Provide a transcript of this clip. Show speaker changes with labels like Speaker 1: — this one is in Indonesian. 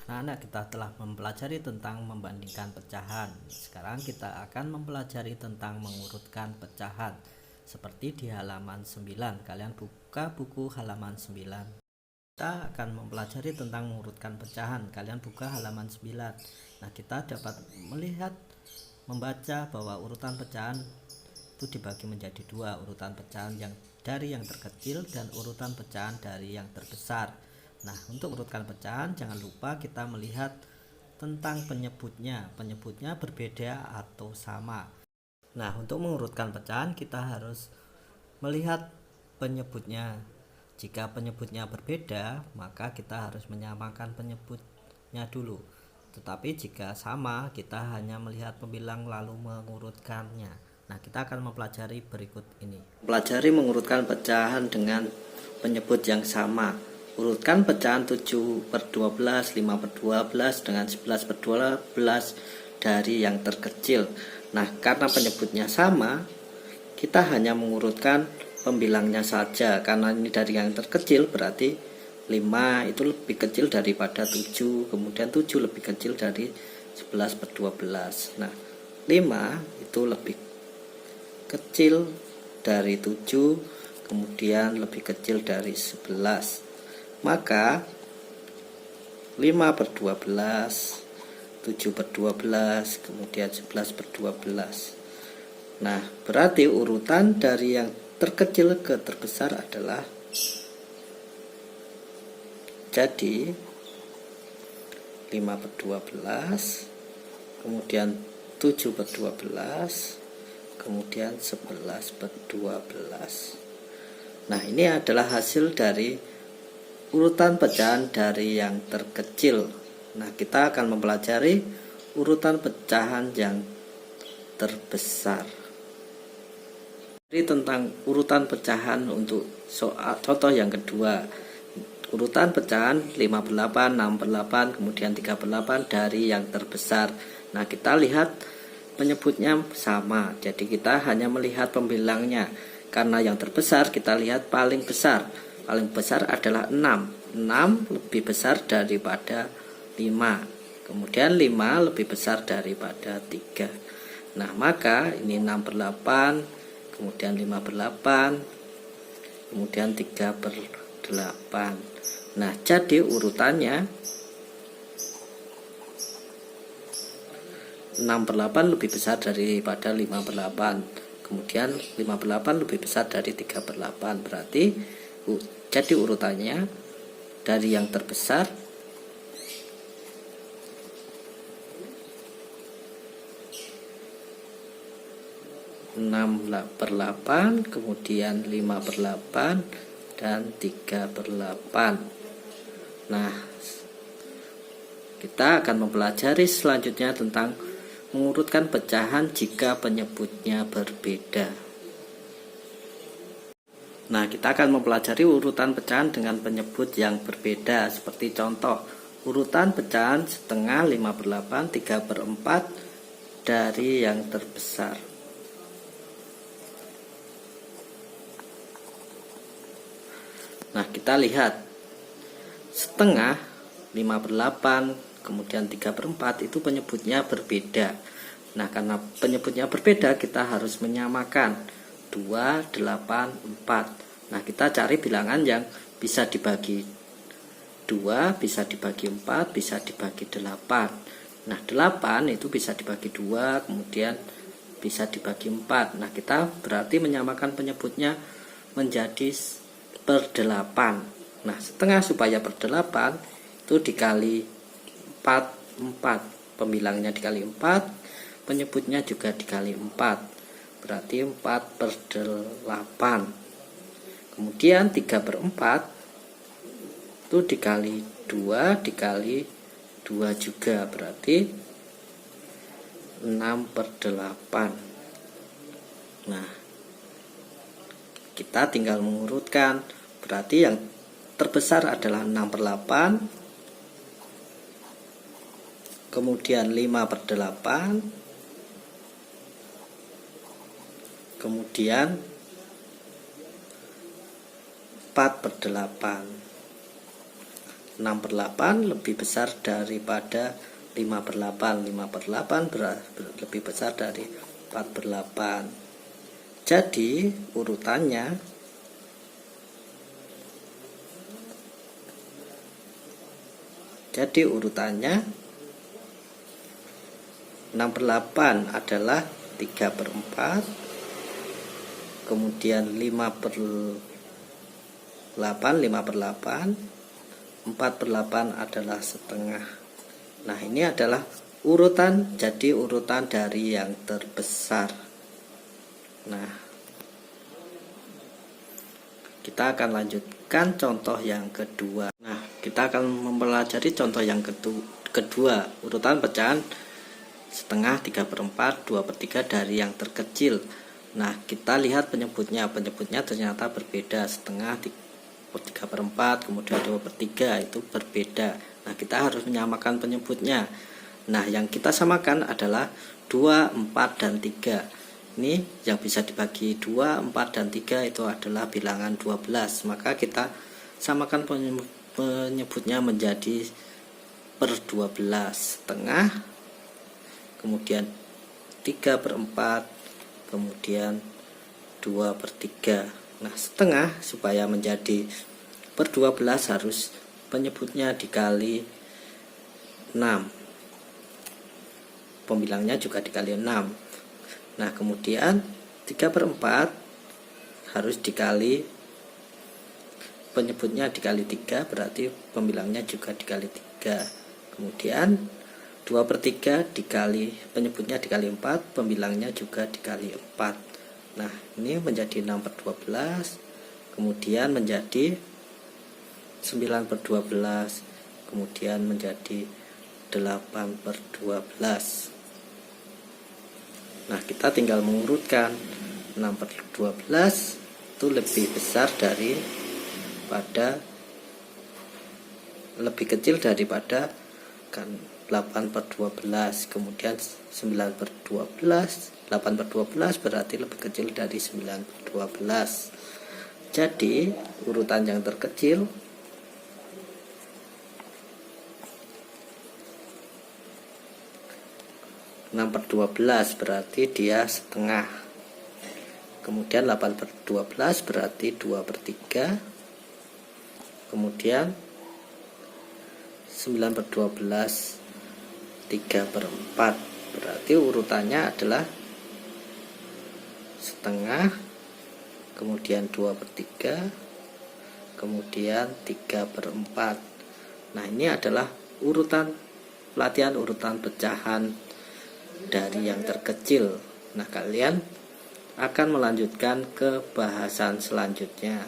Speaker 1: Nah, kita telah mempelajari tentang membandingkan pecahan. Sekarang kita akan mempelajari tentang mengurutkan pecahan. Seperti di halaman 9, kalian buka buku halaman 9. Kita akan mempelajari tentang mengurutkan pecahan. Kalian buka halaman 9. Nah, kita dapat melihat, membaca bahwa urutan pecahan itu dibagi menjadi dua, urutan pecahan yang dari yang terkecil dan urutan pecahan dari yang terbesar. Nah, untuk urutkan pecahan jangan lupa kita melihat tentang penyebutnya. Penyebutnya berbeda atau sama. Nah, untuk mengurutkan pecahan kita harus melihat penyebutnya. Jika penyebutnya berbeda, maka kita harus menyamakan penyebutnya dulu. Tetapi jika sama, kita hanya melihat pembilang lalu mengurutkannya. Nah, kita akan mempelajari berikut ini. Pelajari mengurutkan pecahan dengan penyebut yang sama. Urutkan pecahan 7/12, 5/12 dengan 11/12 dari yang terkecil. Nah, karena penyebutnya sama, kita hanya mengurutkan pembilangnya saja. Karena ini dari yang terkecil, berarti 5 itu lebih kecil daripada 7, kemudian 7 lebih kecil dari 11/12. Nah, 5 itu lebih kecil dari 7, kemudian lebih kecil dari 11. Maka 5/12, 7/12, kemudian 11/12. Nah, berarti urutan dari yang terkecil ke terbesar adalah, jadi 5/12, kemudian 7/12, kemudian 11/12. Nah, ini adalah hasil dari urutan pecahan dari yang terkecil. Nah, kita akan mempelajari urutan pecahan yang terbesar. Jadi tentang urutan pecahan untuk soal contoh yang kedua. Urutan pecahan 5/8, 6/8, kemudian 3/8 dari yang terbesar. Nah, kita lihat penyebutnya sama. Jadi kita hanya melihat pembilangnya. Karena yang terbesar kita lihat paling besar. Paling besar adalah 6. 6 lebih besar daripada 5. Kemudian 5 lebih besar daripada 3. Nah, maka ini 6/8, kemudian 5/8, kemudian 3/8. Nah, jadi urutannya 6/8 lebih besar daripada 5/8. Kemudian 5/8 lebih besar dari 3/8. Berarti jadi urutannya dari yang terbesar 6/8, kemudian 5/8 dan 3/8. Nah, kita akan mempelajari selanjutnya tentang mengurutkan pecahan jika penyebutnya berbeda. Nah, kita akan mempelajari urutan pecahan dengan penyebut yang berbeda. Seperti contoh, urutan pecahan setengah, 5/8, 3/4 dari yang terbesar. Nah, kita lihat setengah, 5/8, kemudian 3/4 itu penyebutnya berbeda. Nah, karena penyebutnya berbeda, kita harus menyamakan 2, 8, 4. Nah, kita cari bilangan yang bisa dibagi 2, bisa dibagi 4, bisa dibagi 8. Nah, 8 itu bisa dibagi 2, kemudian bisa dibagi 4. Nah, kita berarti menyamakan penyebutnya menjadi per 8. Nah, setengah supaya per 8 itu dikali 4. Pembilangnya dikali 4, penyebutnya juga dikali 4. Berarti 4/8. Kemudian 3/4 itu dikali 2 dikali 2 juga, berarti 6/8. Nah, kita tinggal mengurutkan. Berarti yang terbesar adalah 6/8, kemudian 5/8, kemudian 4/8. 6/8 lebih besar daripada 5/8. 5/8 lebih besar dari 4/8. Jadi urutannya 6/8 adalah 3/4, kemudian 5/8 4/8 adalah setengah. Nah, ini adalah urutan, jadi urutan dari yang terbesar. Nah, kita akan lanjutkan contoh yang kedua. Nah, kita akan mempelajari contoh yang kedua, urutan pecahan setengah, 3/4, 2/3 dari yang terkecil. Nah, kita lihat penyebutnya ternyata berbeda. Setengah, 3/4, kemudian 2/3 itu berbeda. Nah, kita harus menyamakan penyebutnya. Nah, yang kita samakan adalah 2, 4, dan 3. Ini yang bisa dibagi 2, 4, dan 3 itu adalah bilangan 12. Maka kita samakan penyebutnya menjadi per 12. Setengah, kemudian 3/4, kemudian 2/3. Nah, setengah supaya menjadi per 12 harus penyebutnya dikali 6. Pembilangnya juga dikali 6. Nah, kemudian 3/4 harus dikali penyebutnya dikali 3, berarti pembilangnya juga dikali 3. Kemudian 2/3 dikali penyebutnya dikali 4, pembilangnya juga dikali 4. Nah, ini menjadi 6/12, kemudian menjadi 9/12, kemudian menjadi 8/12. Nah, kita tinggal mengurutkan. 6/12 itu lebih besar lebih kecil daripada kan 8/12, kemudian 9/12. 8/12 berarti lebih kecil dari 9/12. Jadi urutan yang terkecil (6/12) berarti dia setengah. Kemudian 8/12 berarti 2/3. Kemudian 9/12 3/4. Berarti urutannya adalah setengah, kemudian 2/3, kemudian 3/4. Nah, ini adalah pelatihan urutan pecahan dari yang terkecil. Nah, kalian akan melanjutkan ke bahasan selanjutnya.